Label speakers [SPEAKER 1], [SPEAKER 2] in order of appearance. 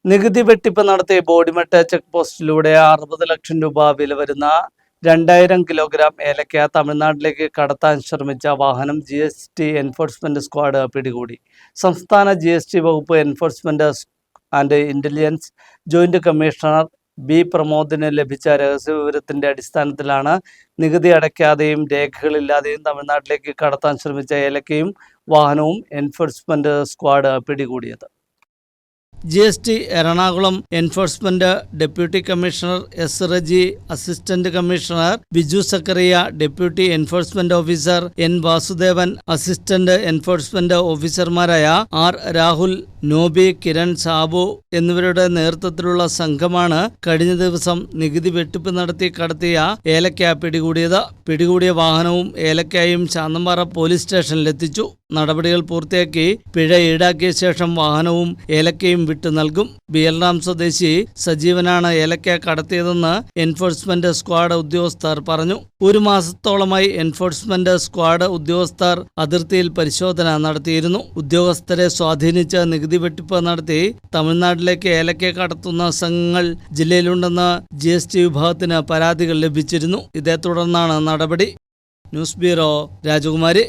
[SPEAKER 1] നികുതി വെട്ടിപ്പ് നടത്തിയ ബോഡിമെട്ട് ചെക്ക് പോസ്റ്റിലൂടെ 60 ലക്ഷം രൂപ വില വരുന്ന 2000 കിലോഗ്രാം ഏലക്ക തമിഴ്നാട്ടിലേക്ക് കടത്താൻ ശ്രമിച്ച വാഹനം GST എൻഫോഴ്സ്മെന്റ് സ്ക്വാഡ് പിടികൂടി. സംസ്ഥാന GST വകുപ്പ് enforcement and intelligence joint commissioner B. പ്രമോദിന് ലഭിച്ച രഹസ്യവിവരത്തിന്റെ അടിസ്ഥാനത്തിലാണ് നികുതി അടയ്ക്കാതെയും രേഖകളില്ലാതെയും തമിഴ്നാട്ടിലേക്ക് കടത്താൻ ശ്രമിച്ച ഏലക്കയും വാഹനവും എൻഫോഴ്സ്മെന്റ് സ്ക്വാഡ് പിടികൂടിയത്. GST Ernakulam enforcement deputy commissioner S. Reji, assistant commissioner Biju Zachariah, deputy enforcement officer N. Vasudevan, assistant enforcement ഓഫീസർമാരായ R. രാഹുൽ, നോബി, കിരൺ, സാബു എന്നിവരുടെ നേതൃത്വത്തിലുള്ള സംഘമാണ് കഴിഞ്ഞ ദിവസം നികുതി വെട്ടിപ്പ് നടത്തി കടത്തിയ ഏലക്ക പിടികൂടിയത്. പിടികൂടിയ വാഹനവും ഏലക്കയും ശാന്തമ്പാറ പോലീസ് സ്റ്റേഷനിലെത്തിച്ചു. നടപടികൾ പൂർത്തിയാക്കി പിഴ ഈടാക്കിയ ശേഷം വാഹനവും ഏലക്കയും വിട്ടു നൽകും. ബിയൽറാം സ്വദേശി സജീവനാണ് ഏലക്ക കടത്തിയതെന്ന് എൻഫോഴ്സ്മെന്റ് സ്ക്വാഡ് ഉദ്യോഗസ്ഥർ പറഞ്ഞു. ഒരു മാസത്തോളമായി എൻഫോഴ്സ്മെന്റ് സ്ക്വാഡ് ഉദ്യോഗസ്ഥർ അതിർത്തിയിൽ പരിശോധന നടത്തിയിരുന്നു. ഉദ്യോഗസ്ഥരെ സ്വാധീനിച്ച് നികുതി വെട്ടിപ്പ് നടത്തി തമിഴ്നാട്ടിലേക്ക് ഏലക്ക കടത്തുന്ന സംഘങ്ങൾ ജില്ലയിലുണ്ടെന്ന് GST വിഭാഗത്തിന് പരാതികൾ ലഭിച്ചിരുന്നു. ഇതേ തുടർന്നാണ് നടപടി. ന്യൂസ് ബ്യൂറോ, രാജകുമാരി.